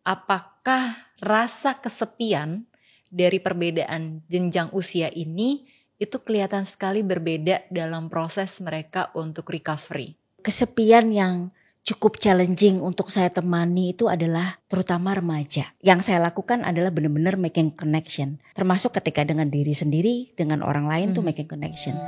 apakah rasa kesepian dari perbedaan jenjang usia ini itu kelihatan sekali berbeda dalam proses mereka untuk recovery. Kesepian yang cukup challenging untuk saya temani itu adalah terutama remaja. Yang saya lakukan adalah benar-benar making connection. Termasuk ketika dengan diri sendiri, dengan orang lain tuh making connection.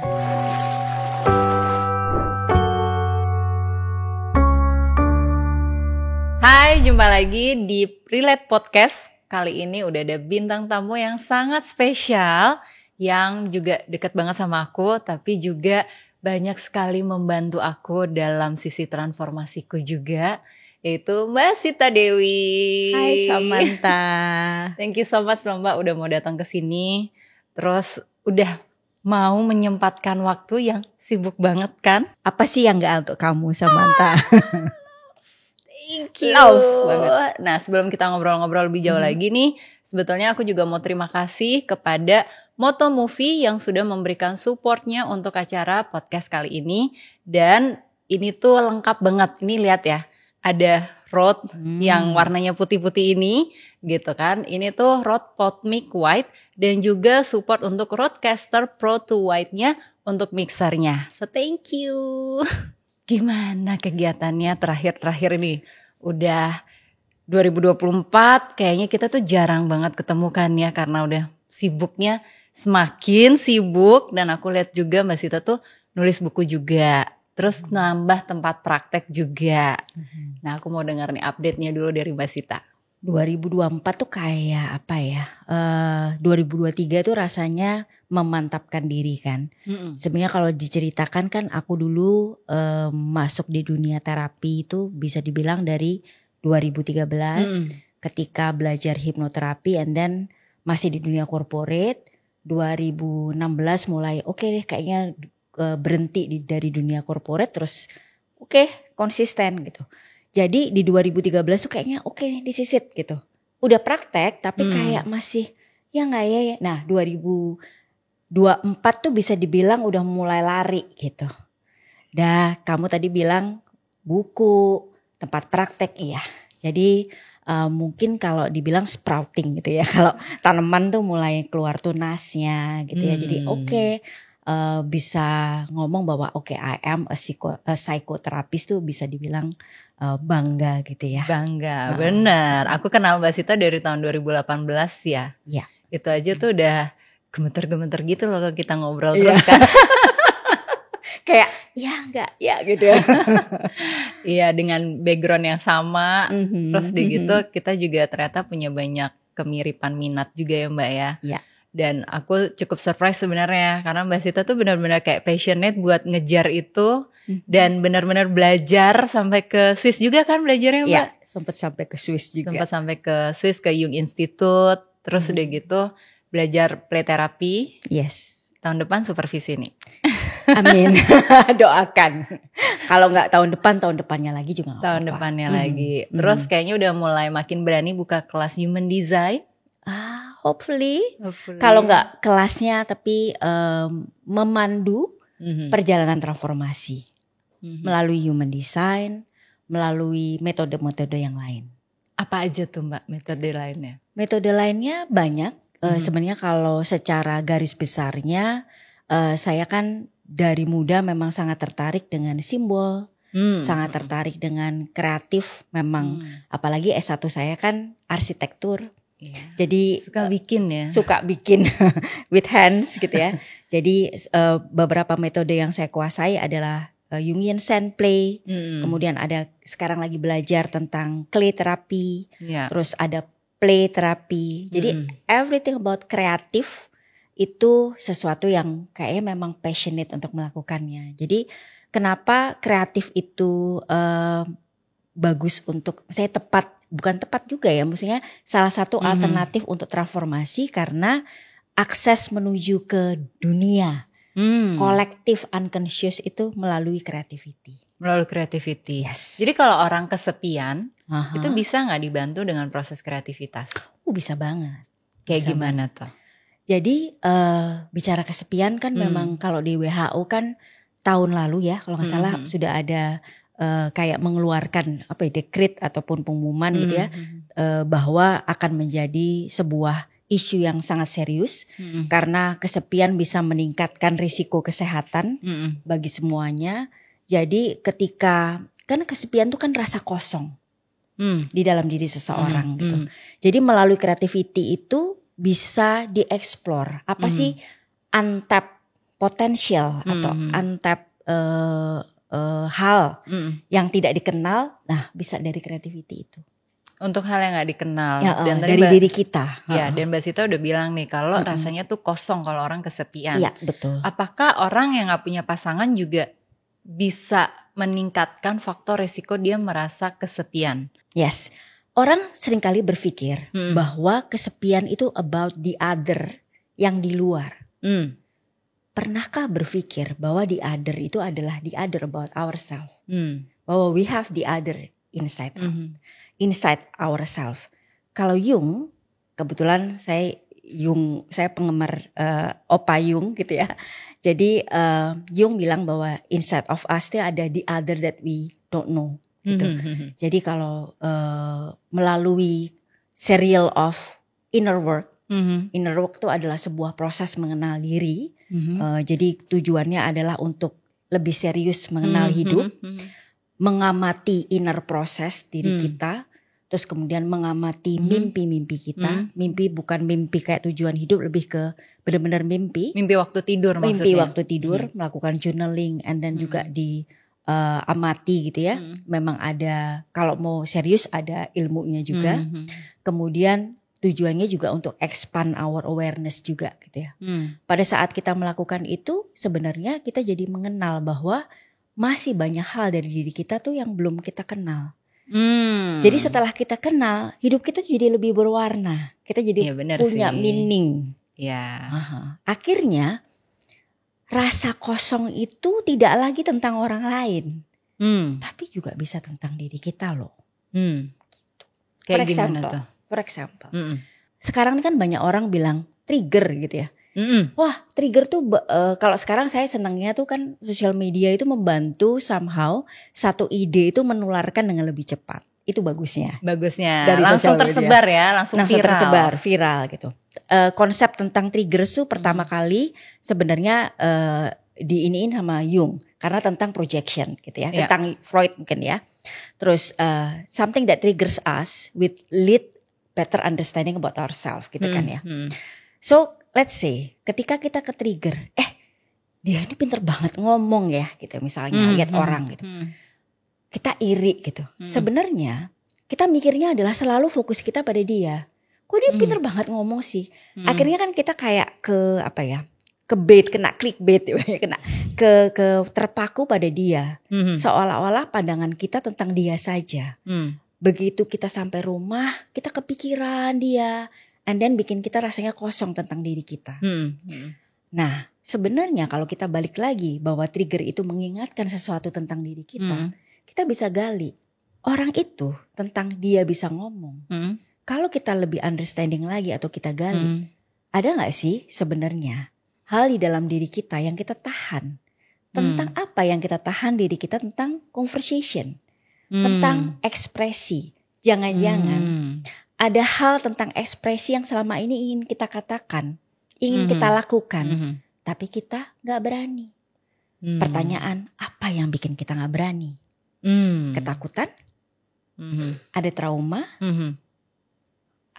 Hai, jumpa lagi di Relate Podcast. Kali ini udah ada bintang tamu yang sangat spesial, yang juga dekat banget sama aku, tapi juga banyak sekali membantu aku dalam sisi transformasiku juga, yaitu Mbak Sita Dewi. Hai Samantha. Thank you so much loh Mbak udah mau datang ke sini. Terus udah mau menyempatkan waktu yang sibuk banget kan? Apa sih yang gak untuk kamu Samantha? Thank you. Love banget. Nah, sebelum kita ngobrol-ngobrol lebih jauh lagi nih, sebetulnya aku juga mau terima kasih kepada Moto Movie yang sudah memberikan supportnya untuk acara podcast kali ini. Dan ini tuh lengkap banget. Ini lihat ya, ada Rode yang warnanya putih-putih ini gitu kan. Ini tuh Rode PodMic White dan juga support untuk Rodecaster Pro 2 White-nya untuk mixernya. So thank you. Gimana kegiatannya terakhir ini? Udah 2024 kayaknya kita tuh jarang banget ketemu kan ya, karena udah sibuknya semakin sibuk. Dan aku lihat juga Mbak Sita tuh nulis buku juga, terus nambah tempat praktek juga. Nah aku mau dengar nih update-nya dulu dari Mbak Sita. 2024 tuh kayak apa ya, 2023 tuh rasanya memantapkan diri kan. Sebenarnya kalau diceritakan kan aku dulu masuk di dunia terapi itu bisa dibilang dari 2013 ketika belajar hipnoterapi, and then masih di dunia corporate. 2016 mulai oke deh kayaknya berhenti dari dunia corporate, terus oke, konsisten gitu. Jadi di 2013 tuh kayaknya oke nih disisit gitu. Udah praktek tapi kayak masih ya gak ya. Nah 2024 tuh bisa dibilang udah mulai lari gitu. Dah kamu tadi bilang buku, tempat praktek, iya. Jadi mungkin kalau dibilang sprouting gitu ya. Kalau tanaman tuh mulai keluar tunasnya gitu ya. Jadi bisa ngomong bahwa I am a psychotherapist tuh bisa dibilang bangga gitu ya. Bangga, bener. Aku kenal Mbak Sita dari tahun 2018 ya. Iya. Itu aja tuh udah gemeter-gemeter gitu loh kalau kita ngobrol terus kan. Kayak ya enggak ya gitu ya. Iya, dengan background yang sama. Terus di gitu kita juga ternyata punya banyak kemiripan minat juga ya Mbak ya. Iya. Dan aku cukup surprise sebenarnya karena Mbak Sita tuh benar-benar kayak passionate buat ngejar itu dan benar-benar belajar sampai ke Swiss juga kan belajarnya Mbak? Iya, sempat sampai ke Swiss juga. Sempat sampai ke Swiss, ke Jung Institute, terus udah gitu belajar play therapy. Yes. Tahun depan supervisi nih. Amin. Doakan. Kalau nggak tahun depannya lagi juga nggak apa-apa. Tahun depannya lagi. Terus kayaknya udah mulai makin berani buka kelas human design. Hopefully. Kalau nggak kelasnya tapi memandu perjalanan transformasi melalui human design, melalui metode-metode yang lain. Apa aja tuh Mbak metode lainnya? Metode lainnya banyak. Sebenarnya kalau secara garis besarnya saya kan dari muda memang sangat tertarik dengan simbol, sangat tertarik dengan kreatif memang. Apalagi S1 saya kan arsitektur. Yeah. Jadi suka bikin ya. Suka bikin with hands gitu ya. Jadi beberapa metode yang saya kuasai adalah Jungian sand play. Kemudian ada sekarang lagi belajar tentang clay therapy. Yeah. Terus ada play therapy. Jadi everything about kreatif itu sesuatu yang kayaknya memang passionate untuk melakukannya. Jadi kenapa kreatif itu bagus untuk saya bukan tepat juga ya, maksudnya salah satu alternatif untuk transformasi karena akses menuju ke dunia kolektif unconscious itu melalui creativity. Melalui creativity. Yes. Jadi kalau orang kesepian itu bisa nggak dibantu dengan proses kreativitas? Bisa banget. Kayak Bisa gimana banget. tuh? Jadi bicara kesepian kan memang kalau di WHO kan tahun lalu ya kalau nggak salah sudah ada kayak mengeluarkan dekret ataupun pengumuman gitu ya bahwa akan menjadi sebuah isu yang sangat serius karena kesepian bisa meningkatkan risiko kesehatan bagi semuanya. Jadi karena kesepian itu kan rasa kosong di dalam diri seseorang gitu. Jadi melalui creativity itu bisa dieksplor apa sih untapped potential atau untapped hal yang tidak dikenal. Nah, bisa dari creativity itu. Untuk hal yang gak dikenal. Dan dari diri kita. Ya, dan Mbak Sita udah bilang nih kalau rasanya tuh kosong kalau orang kesepian. Iya, betul. Apakah orang yang gak punya pasangan juga bisa meningkatkan faktor resiko dia merasa kesepian? Yes. Orang seringkali berpikir bahwa kesepian itu about the other yang di luar. Pernahkah berpikir bahwa the other itu adalah the other about ourselves? Bahwa we have the other inside ourselves. Kalau Jung, kebetulan saya penggemar Opa Jung gitu ya. Jadi Jung bilang bahwa inside of us itu ada the other that we don't know gitu. Jadi kalau melalui serial of inner work, inner work itu adalah sebuah proses mengenal diri. Jadi tujuannya adalah untuk lebih serius mengenal hidup, mengamati inner proses diri kita. Terus kemudian mengamati mimpi-mimpi kita. Mimpi bukan mimpi kayak tujuan hidup, lebih ke benar-benar mimpi. Mimpi waktu tidur maksudnya. Mimpi waktu tidur, melakukan journaling and then juga amati gitu ya. Memang ada, kalau mau serius ada ilmunya juga. Kemudian tujuannya juga untuk expand our awareness juga gitu ya. Pada saat kita melakukan itu sebenarnya kita jadi mengenal bahwa masih banyak hal dari diri kita tuh yang belum kita kenal. Jadi setelah kita kenal, hidup kita jadi lebih berwarna. Kita jadi punya meaning. Akhirnya rasa kosong itu tidak lagi tentang orang lain, tapi juga bisa tentang diri kita loh. Gitu. Kayak gimana tuh? For example, sekarang kan banyak orang bilang trigger gitu ya. Wah, trigger tuh kalau sekarang saya senangnya tuh kan sosial media itu membantu somehow satu ide itu menularkan dengan lebih cepat. Itu bagusnya. Dari langsung tersebar ya, langsung viral gitu. Konsep tentang trigger tuh pertama kali sebenarnya diiniin sama Jung karena tentang projection gitu ya, tentang Freud mungkin ya. Terus something that triggers us with lead better understanding about ourselves gitu kan ya. So let's say ketika kita ke-trigger, dia ini pinter banget ngomong ya gitu misalnya, lihat orang gitu. Kita iri gitu. Sebenarnya kita mikirnya adalah selalu fokus kita pada dia. Kok dia pinter banget ngomong sih? Akhirnya kan kita kayak kena clickbait kena terpaku pada dia. Seolah-olah pandangan kita tentang dia saja. Begitu kita sampai rumah, kita kepikiran dia. And then bikin kita rasanya kosong tentang diri kita. Nah, sebenarnya kalau kita balik lagi bahwa trigger itu mengingatkan sesuatu tentang diri kita, kita bisa gali orang itu tentang dia bisa ngomong. Kalau kita lebih understanding lagi atau kita gali, ada nggak sih sebenarnya hal di dalam diri kita yang kita tahan? Tentang apa yang kita tahan diri kita, tentang conversation, tentang ekspresi. Jangan-jangan ada hal tentang ekspresi yang selama ini ingin kita katakan, ingin kita lakukan, tapi kita gak berani. Pertanyaan, apa yang bikin kita gak berani? Ketakutan? Ada trauma?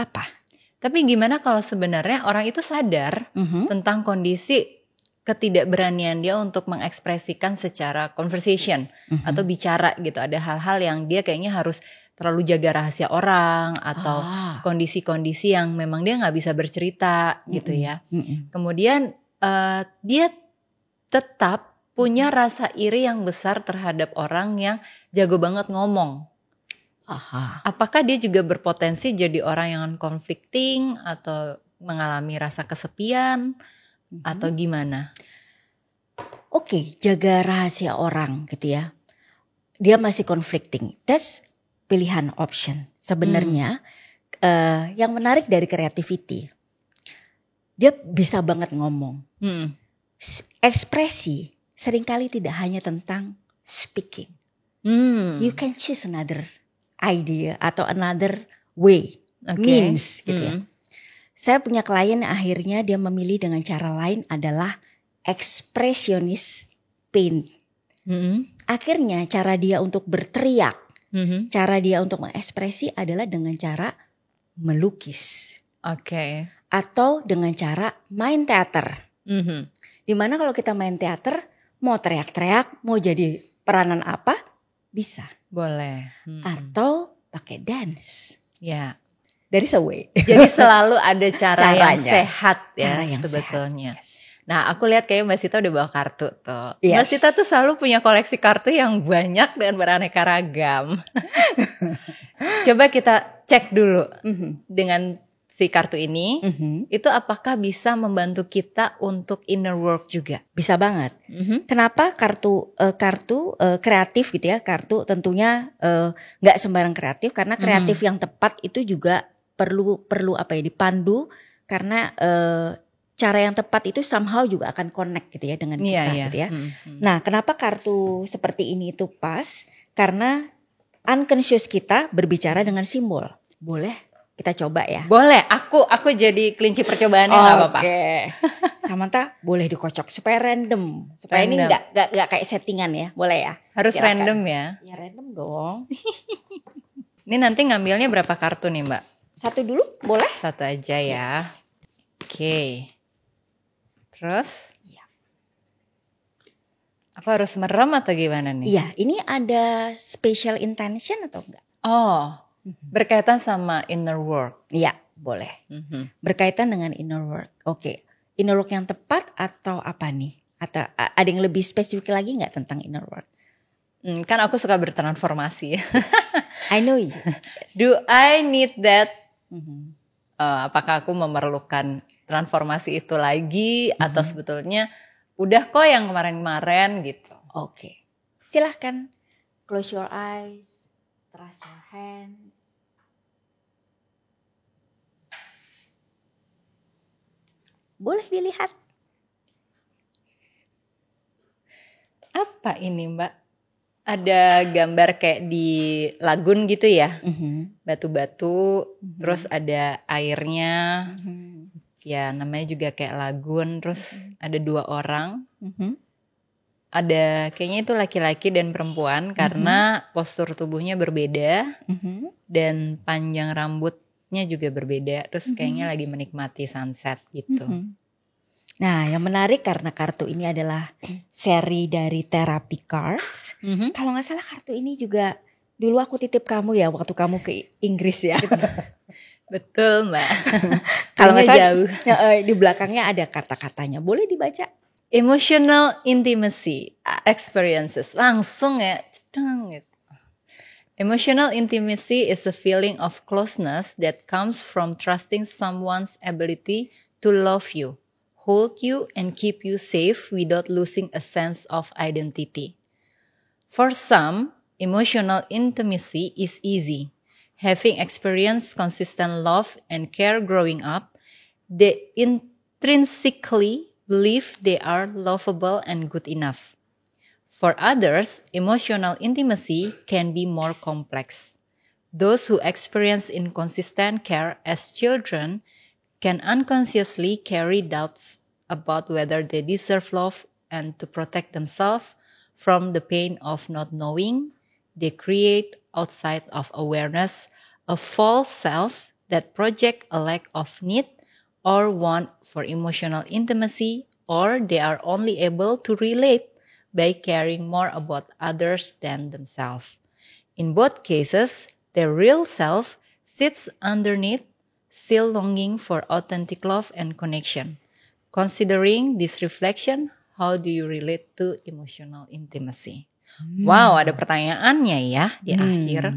Apa? Tapi gimana kalau sebenarnya orang itu sadar tentang kondisi ketidakberanian dia untuk mengekspresikan secara conversation atau bicara gitu. Ada hal-hal yang dia kayaknya harus terlalu jaga rahasia orang atau kondisi-kondisi yang memang dia gak bisa bercerita gitu ya. Kemudian dia tetap punya rasa iri yang besar terhadap orang yang jago banget ngomong. Apakah dia juga berpotensi jadi orang yang conflicting atau mengalami rasa kesepian atau gimana? Oke, jaga rahasia orang gitu ya. Dia masih conflicting. That's pilihan option. Sebenarnya yang menarik dari creativity, dia bisa banget ngomong. Ekspresi seringkali tidak hanya tentang speaking. You can choose another idea atau another way, Oke. means gitu ya. Saya punya klien akhirnya dia memilih dengan cara lain adalah ekspresionis paint. Akhirnya cara dia untuk berteriak, cara dia untuk mengekspresi adalah dengan cara melukis. Oke. Atau dengan cara main teater. Dimana kalau kita main teater, mau teriak-teriak, mau jadi peranan apa, bisa. Boleh. Atau pakai dance. Ya. Dari way. Jadi selalu ada cara yang Caranya. sehat ya Cara yang sebetulnya. sehat, yes. Nah aku lihat kayaknya Mbak Sita udah bawa kartu tuh. Yes. Mbak Sita tuh selalu punya koleksi kartu yang banyak dan beraneka ragam. Coba kita cek dulu dengan si kartu ini, itu apakah bisa membantu kita untuk inner work juga? Bisa banget. Kenapa kartu kreatif gitu ya? Kartu tentunya nggak sembarang kreatif karena kreatif yang tepat itu juga perlu apa ya, dipandu karena cara yang tepat itu somehow juga akan connect gitu ya dengan kita gitu ya. Nah, kenapa kartu seperti ini itu pas? Karena unconscious kita berbicara dengan simbol. Boleh kita coba ya? Boleh, aku jadi kelinci percobaannya nggak apa-apa. Oke. Samantha boleh dikocok supaya random, supaya ini nggak kayak settingan ya, boleh ya? Harus Silakan. random ya? Ya random dong. Ini nanti ngambilnya berapa kartu nih Mbak? Satu dulu, boleh? Satu aja ya. Yes. Oke. Terus? Iya. Aku harus merem atau gimana nih? Iya, ini ada special intention atau enggak? Oh, berkaitan sama inner work. Iya, boleh. Berkaitan dengan inner work. Oke, inner work yang tepat atau apa nih? Atau ada yang lebih spesifik lagi nggak tentang inner work? Kan aku suka bertransformasi. I know you. Do I need that? Apakah aku memerlukan transformasi itu lagi atau sebetulnya udah kok yang kemarin-kemarin gitu? Oke, silahkan close your eyes, trust your hands. Boleh dilihat. Apa ini Mbak? Ada gambar kayak di lagun gitu ya, batu-batu, terus ada airnya, ya namanya juga kayak lagun, terus ada dua orang, ada kayaknya itu laki-laki dan perempuan karena postur tubuhnya berbeda dan panjang rambutnya juga berbeda, terus kayaknya lagi menikmati sunset gitu. Nah, yang menarik karena kartu ini adalah seri dari therapy cards. Kalau nggak salah kartu ini juga dulu aku titip kamu ya waktu kamu ke Inggris ya. Betul Mbak. Kalau nggak salah jauh. Di belakangnya ada kata-katanya. Boleh dibaca? Emotional intimacy experiences. Langsung ya. Cedeng gitu. Emotional intimacy is a feeling of closeness that comes from trusting someone's ability to love you, hold you, and keep you safe without losing a sense of identity. For some, emotional intimacy is easy. Having experienced consistent love and care growing up, they intrinsically believe they are lovable and good enough. For others, emotional intimacy can be more complex. Those who experience inconsistent care as children can unconsciously carry doubts about whether they deserve love, and to protect themselves from the pain of not knowing, they create outside of awareness a false self that project a lack of need or want for emotional intimacy, or they are only able to relate by caring more about others than themselves. In both cases, their real self sits underneath, still longing for authentic love and connection. Considering this reflection, how do you relate to emotional intimacy? Wow, ada pertanyaannya ya di akhir.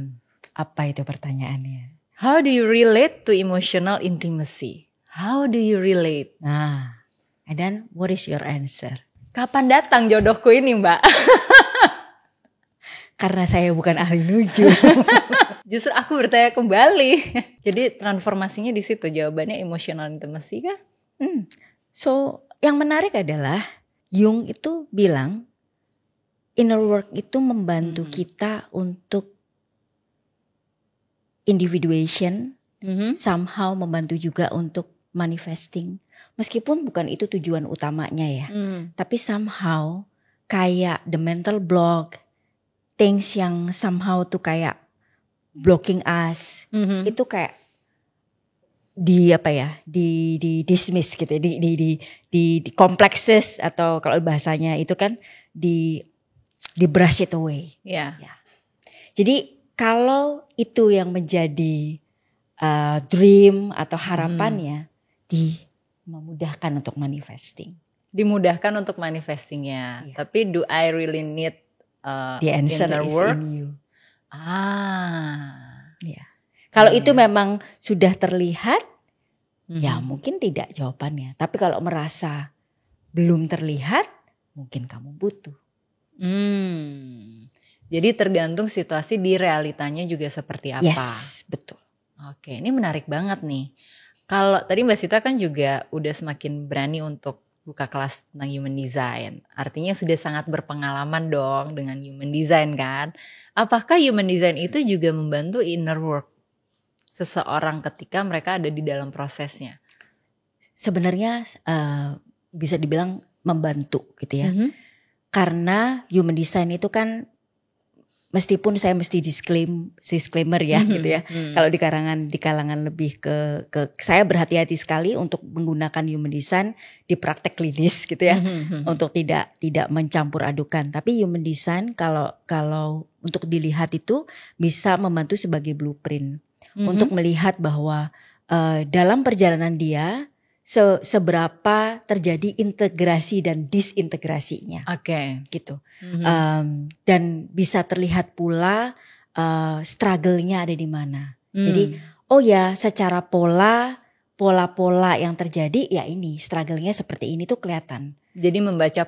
Apa itu pertanyaannya? How do you relate to emotional intimacy? How do you relate? Nah, and then what is your answer? Kapan datang jodohku ini, Mbak? Karena saya bukan ahli nuju. Justru aku bertanya kembali. Jadi transformasinya di situ, jawabannya emotional intimacy kah? So, yang menarik adalah Jung itu bilang inner work itu membantu kita untuk individuation, somehow membantu juga untuk manifesting. Meskipun bukan itu tujuan utamanya ya. Tapi somehow kayak the mental block, things yang somehow tuh kayak blocking us, itu kayak di dismiss gitu, di complexes, atau kalau bahasanya itu kan di brush it away. Ya. Jadi kalau itu yang menjadi dream atau harapannya, memudahkan untuk manifesting. Dimudahkan untuk manifestingnya. Tapi do I really need the answer inner is work? in you. Ya. Kalau itu memang sudah terlihat, ya mungkin tidak jawabannya. Tapi kalau merasa belum terlihat, mungkin kamu butuh. Jadi tergantung situasi di realitanya juga seperti apa. Yes, betul. Oke, ini menarik banget nih. Kalau tadi Mbak Sita kan juga udah semakin berani untuk buka kelas tentang human design. Artinya sudah sangat berpengalaman dong dengan human design kan. Apakah human design itu juga membantu inner work seseorang ketika mereka ada di dalam prosesnya? Sebenarnya bisa dibilang membantu gitu ya. Karena human design itu kan, meskipun saya mesti disclaimer ya gitu ya. Kalau di kalangan lebih ke saya berhati-hati sekali untuk menggunakan human design di praktek klinis gitu ya. Untuk tidak mencampur adukan. Tapi human design kalau untuk dilihat itu bisa membantu sebagai blueprint. Untuk melihat bahwa dalam perjalanan dia seberapa terjadi integrasi dan disintegrasinya. Oke. Gitu. Dan bisa terlihat pula struggle-nya ada di mana. Jadi secara pola yang terjadi ya ini struggle-nya seperti ini tuh kelihatan. Jadi membaca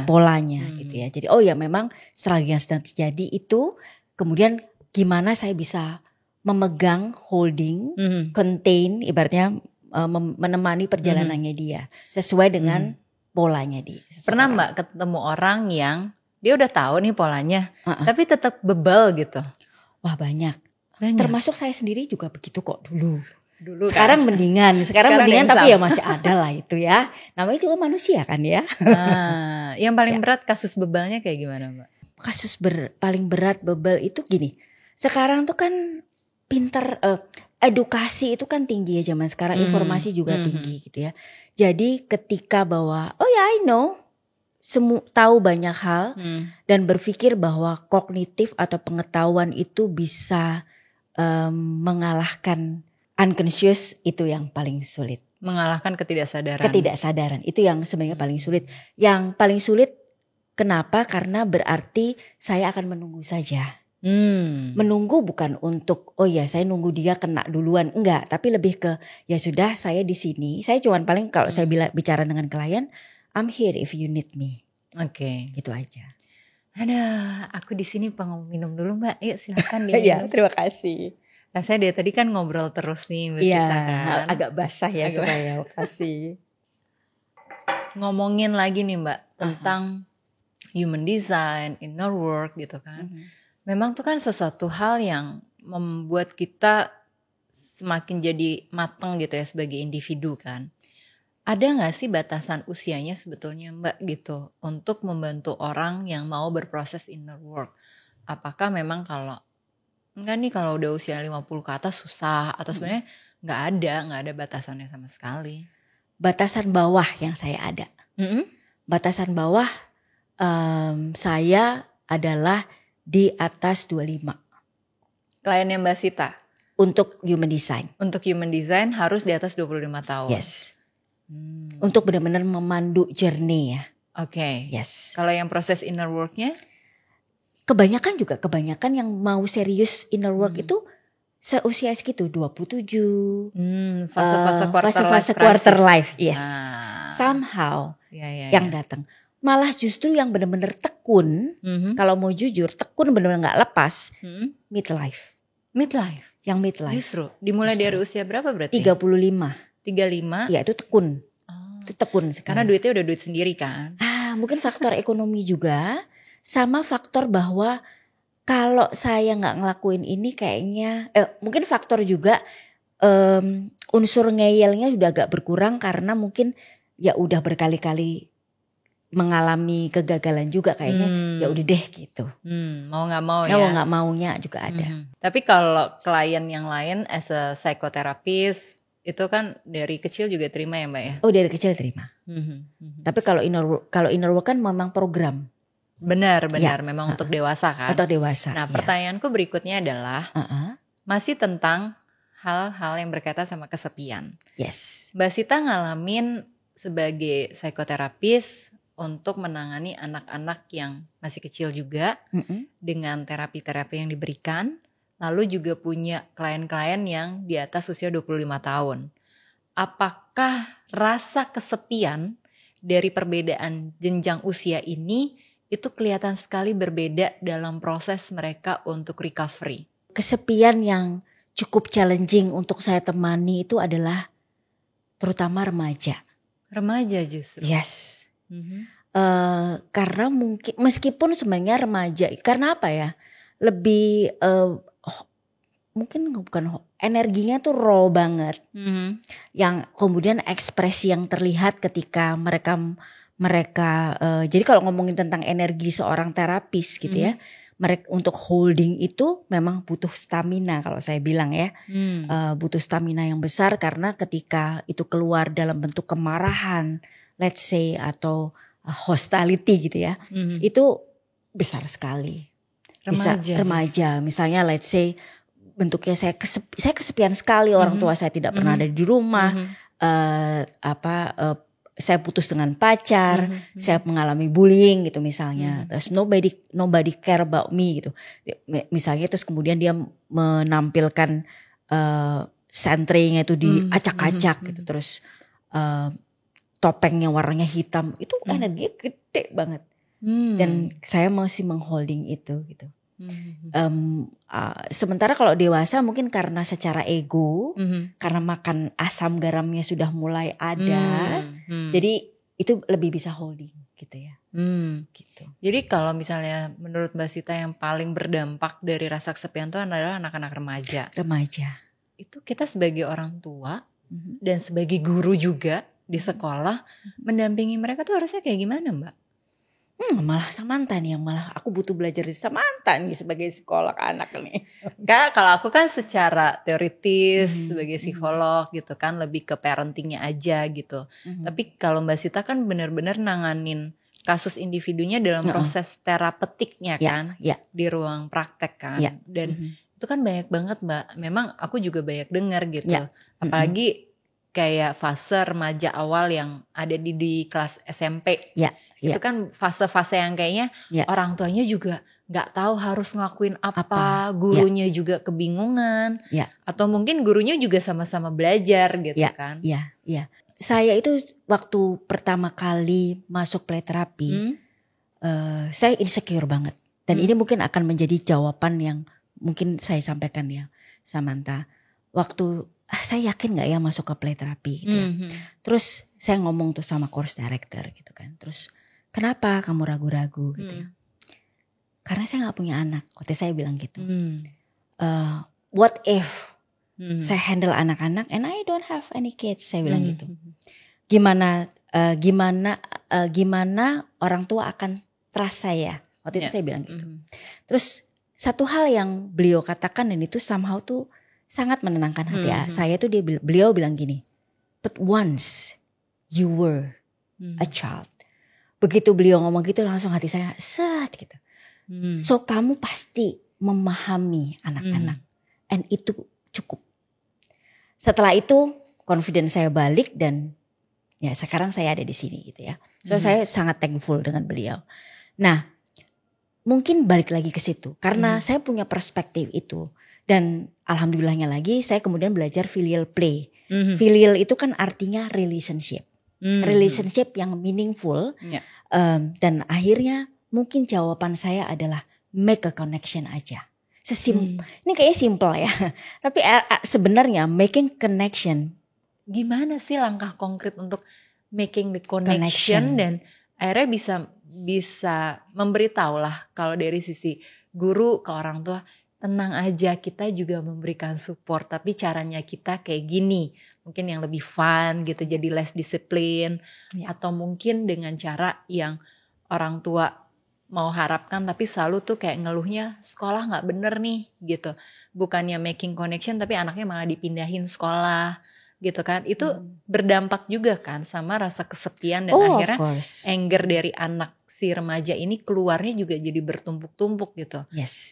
polanya. Gitu ya. Jadi memang struggle yang sedang terjadi itu, kemudian gimana saya bisa memegang, holding, contain, ibaratnya menemani perjalanannya dia sesuai dengan polanya dia. Pernah Mbak ketemu orang yang dia udah tahu nih polanya, tapi tetap bebal gitu? Wah banyak. Termasuk saya sendiri juga begitu kok dulu. kan? Sekarang mendingan tapi ya masih ada lah itu ya. Namanya juga manusia kan ya. Yang paling berat kasus bebalnya kayak gimana Mbak? Kasus paling berat bebal itu gini. Sekarang tuh kan pinter, edukasi itu kan tinggi ya zaman sekarang, informasi juga tinggi gitu ya. Jadi ketika bahwa I know, tahu banyak hal dan berpikir bahwa kognitif atau pengetahuan itu bisa mengalahkan unconscious, itu yang paling sulit. Mengalahkan ketidaksadaran. Ketidaksadaran itu yang sebenarnya paling sulit. Yang paling sulit kenapa? Karena berarti saya akan menunggu saja. Menunggu bukan untuk saya nunggu dia kena duluan, enggak, tapi lebih ke ya sudah, saya di sini, saya cuman paling kalau saya bicara dengan klien, I'm here if you need me. Oke. Gitu aja. Aku di sini pengen minum dulu Mbak. Yuk silakan diminum. Iya, terima kasih. Rasanya dia tadi kan ngobrol terus nih Mbak Sita kan. Agak basah ya supaya kasih. Ngomongin lagi nih Mbak tentang human design, inner work gitu kan. Memang tuh kan sesuatu hal yang membuat kita semakin jadi matang gitu ya sebagai individu kan. Ada gak sih batasan usianya sebetulnya Mbak gitu untuk membantu orang yang mau berproses inner work? Apakah memang kalau udah usia 50 ke atas susah, atau sebenarnya gak ada batasannya sama sekali? Batasan bawah yang saya ada. Batasan bawah saya adalah di atas 25. Kliennya Mbak Sita? Untuk human design. Untuk human design harus di atas 25 tahun? Yes. Untuk benar-benar memandu journey ya. Oke. Yes. Kalau yang proses inner worknya? Kebanyakan yang mau serius inner work itu seusia segitu 27. Fase quarter life. Yes. Somehow yang datang. Malah justru yang benar-benar tekun, kalau mau jujur, tekun benar-benar gak lepas, midlife. Yang midlife. Justru, dimulai dari usia berapa berarti? 35. Ya itu tekun. Itu tekun sekali. Karena duitnya udah duit sendiri kan? Mungkin faktor ekonomi juga, sama faktor bahwa Kalau saya nggak ngelakuin ini kayaknya mungkin faktor juga unsur ngeyelnya sudah agak berkurang karena mungkin ya udah berkali-kali mengalami kegagalan juga kayaknya ya udah deh gitu. Mau nggak mau Ya ya. mau nggak maunya juga ada. Tapi kalau klien yang lain as a psychotherapist itu kan dari kecil juga terima ya Mbak ya? Oh dari kecil terima. Tapi kalau inner work kan memang program. Benar, memang untuk dewasa kan? Untuk dewasa. Nah pertanyaanku berikutnya adalah masih tentang hal-hal yang berkaitan sama kesepian. Yes. Mbak Sita ngalamin sebagai psikoterapis untuk menangani anak-anak yang masih kecil juga dengan terapi-terapi yang diberikan. Lalu juga punya klien-klien yang di atas usia 25 tahun. Apakah rasa kesepian dari perbedaan jenjang usia ini itu kelihatan sekali berbeda dalam proses mereka untuk recovery? Kesepian yang cukup challenging untuk saya temani itu adalah terutama remaja. Remaja justru? Yes. Karena mungkin meskipun sebenarnya remaja, karena apa ya? Lebih mungkin bukan energinya tuh raw banget. Yang kemudian ekspresi yang terlihat ketika mereka jadi kalau ngomongin tentang energi seorang terapis gitu ya, mereka untuk holding itu memang butuh stamina kalau saya bilang ya, butuh stamina yang besar karena ketika itu keluar dalam bentuk kemarahan, let's say atau hostility gitu ya, itu besar sekali. Remaja misalnya let's say bentuknya saya kesepian sekali, orang tua saya tidak pernah ada di rumah, saya putus dengan pacar, saya mengalami bullying gitu misalnya, terus nobody care about me gitu, misalnya terus kemudian dia menampilkan sentrenya itu diacak-acak gitu, terus topengnya warnanya hitam, itu energinya gede banget, dan saya masih mengholding itu gitu. Sementara kalau dewasa mungkin karena secara ego, karena makan asam garamnya sudah mulai ada, jadi itu lebih bisa holding gitu ya. Gitu. Jadi kalau misalnya menurut Mbak Sita yang paling berdampak dari rasa kesepian itu adalah anak-anak remaja. Itu kita sebagai orang tua dan sebagai guru juga di sekolah mendampingi mereka tuh harusnya kayak gimana Mbak? Malah Samantha nih yang malah aku butuh belajar di Samantha nih sebagai psikolog anak nih. Enggak, kalau aku kan secara teoritis sebagai psikolog gitu kan lebih ke parentingnya aja gitu. Tapi kalau Mbak Sita kan benar-benar nanganin kasus individunya dalam proses terapeutiknya kan, di ruang praktek kan. Dan itu kan banyak banget Mbak. Memang aku juga banyak dengar gitu. Apalagi kayak fase remaja awal yang ada di kelas SMP. Itu kan fase-fase yang kayaknya orang tuanya juga gak tahu harus ngelakuin apa. Gurunya juga kebingungan. Atau mungkin gurunya juga sama-sama belajar gitu kan. Saya itu waktu pertama kali masuk play terapi, saya insecure banget. Dan ini mungkin akan menjadi jawaban yang mungkin saya sampaikan ya Samantha. Waktu saya yakin gak ya masuk ke play terapi gitu ya. Terus saya ngomong tuh sama course director gitu kan. Terus kenapa kamu ragu-ragu gitu ya. Karena saya gak punya anak. Waktu saya bilang gitu. What if saya handle anak-anak and I don't have any kids. Saya bilang gitu. Gimana orang tua akan trust saya. Waktu itu saya bilang gitu. Terus satu hal yang beliau katakan dan itu somehow tuh sangat menenangkan hati saya tuh beliau bilang gini, but once you were a child. Begitu beliau ngomong gitu langsung hati saya set gitu. So kamu pasti memahami anak-anak, and itu cukup. Setelah itu confidence saya balik dan ya sekarang saya ada di sini gitu ya. So saya sangat thankful dengan beliau. Nah mungkin balik lagi ke situ karena saya punya perspektif itu. Dan alhamdulillahnya lagi saya kemudian belajar filial play. Filial itu kan artinya relationship. Relationship yang meaningful. Dan akhirnya mungkin jawaban saya adalah make a connection aja. Ini kayaknya simple ya. Tapi sebenarnya making connection. Gimana sih langkah konkret untuk making the connection. Dan akhirnya bisa memberitahu lah kalau dari sisi guru ke orang tua, tenang aja, kita juga memberikan support, tapi caranya kita kayak gini. Mungkin yang lebih fun gitu, jadi less disiplin. Atau mungkin dengan cara yang orang tua mau harapkan, tapi selalu tuh kayak ngeluhnya sekolah gak bener nih gitu. Bukannya making connection, tapi anaknya malah dipindahin sekolah gitu kan. Itu berdampak juga kan sama rasa kesepian, dan akhirnya anger dari anak si remaja ini keluarnya juga jadi bertumpuk-tumpuk gitu.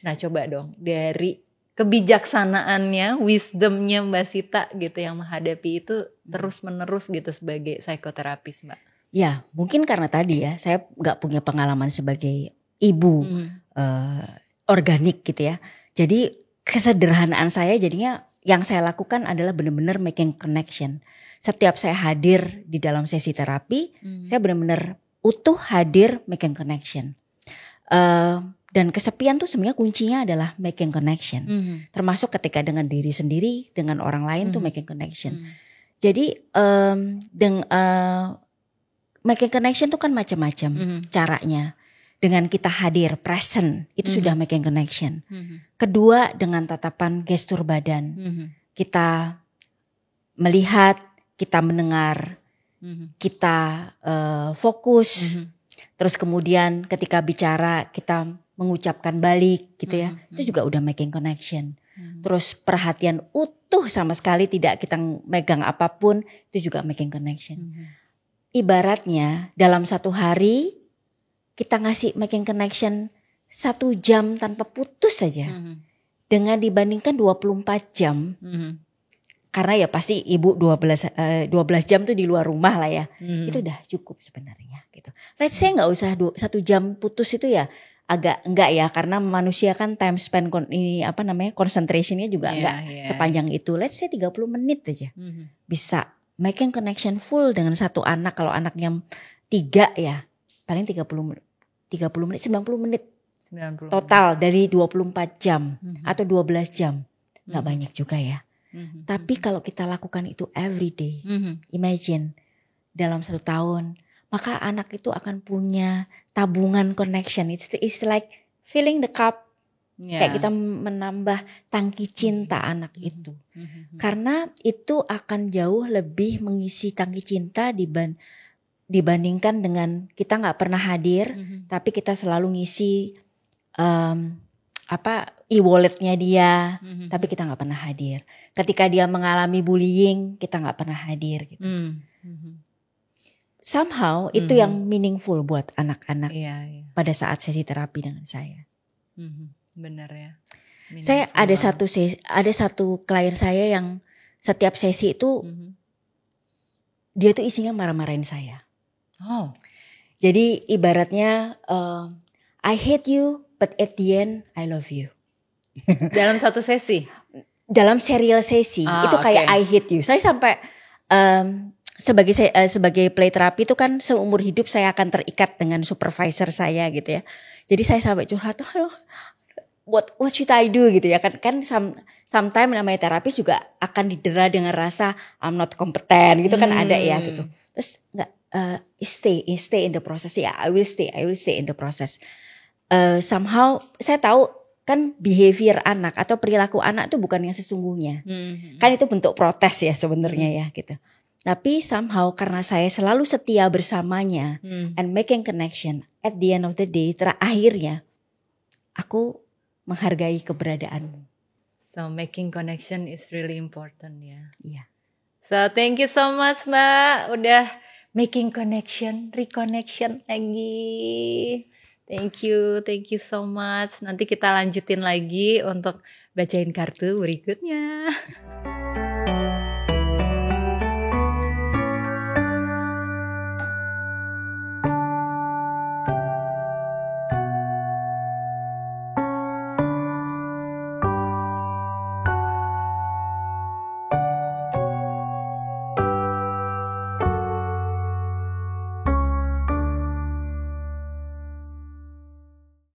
Nah coba dong dari kebijaksanaannya, wisdomnya Mbak Sita gitu yang menghadapi itu terus menerus gitu sebagai psikoterapis, Mbak. Ya mungkin karena tadi ya, saya gak punya pengalaman sebagai ibu organik gitu ya. Jadi kesederhanaan saya jadinya yang saya lakukan adalah benar-benar making connection. Setiap saya hadir di dalam sesi terapi, saya benar-benar utuh hadir making connection. Dan kesepian tuh sebenarnya kuncinya adalah making connection. Termasuk ketika dengan diri sendiri, dengan orang lain tuh making connection. Jadi making connection tuh kan macam-macam caranya. Dengan kita hadir, present, itu sudah making connection. Kedua, dengan tatapan gestur badan. Kita melihat, kita mendengar, kita fokus. Terus kemudian ketika bicara kita mengucapkan balik gitu ya. Itu juga udah making connection. Terus perhatian utuh sama sekali, tidak kita megang apapun, itu juga making connection. Ibaratnya dalam satu hari kita ngasih making connection 1 jam tanpa putus saja. Dengan dibandingkan 24 jam. Karena ya pasti ibu 12 jam tuh di luar rumah lah ya. Itu udah cukup sebenarnya gitu. Let's say gak usah 1 jam putus itu ya agak enggak ya. Karena manusia kan time spend concentrationnya juga enggak sepanjang itu. Let's say 30 menit aja. Bisa making connection full dengan satu anak. Kalau anaknya 3 ya paling 30 menit, 90 menit total dari 24 jam atau 12 jam. Gak banyak juga ya. Tapi kalau kita lakukan itu every day, imagine dalam 1 tahun, maka anak itu akan punya tabungan connection. It's like filling the cup. Kayak kita menambah tangki cinta anak itu. Karena itu akan jauh lebih mengisi tangki cinta dibandingkan dengan kita gak pernah hadir, tapi kita selalu ngisi e-walletnya dia, tapi kita gak pernah hadir. Ketika dia mengalami bullying, kita gak pernah hadir gitu. Somehow itu yang meaningful buat anak-anak pada saat sesi terapi dengan saya. Benar ya. Saya ada satu klien saya yang setiap sesi itu dia tuh isinya marah-marahin saya. Jadi ibaratnya I hate you but at the end I love you. Dalam satu sesi? Dalam serial sesi itu kayak I hate you. Saya sampai sebagai play terapi itu kan seumur hidup saya akan terikat dengan supervisor saya gitu ya. Jadi saya sampai curhat, what should I do gitu ya kan sometimes namanya terapis juga akan didera dengan rasa I'm not competent gitu kan ada ya gitu. Terus enggak stay in the process ya. I will stay in the process. Somehow saya tahu kan behavior anak atau perilaku anak itu bukan yang sesungguhnya. Kan itu bentuk protes ya sebenarnya ya gitu. Tapi somehow karena saya selalu setia bersamanya and making connection, at the end of the day terakhirnya aku menghargai keberadaanmu. So making connection is really important ya. Iya. So thank you so much Mbak udah making connection, reconnection lagi. Thank you so much. Nanti kita lanjutin lagi untuk bacain kartu berikutnya.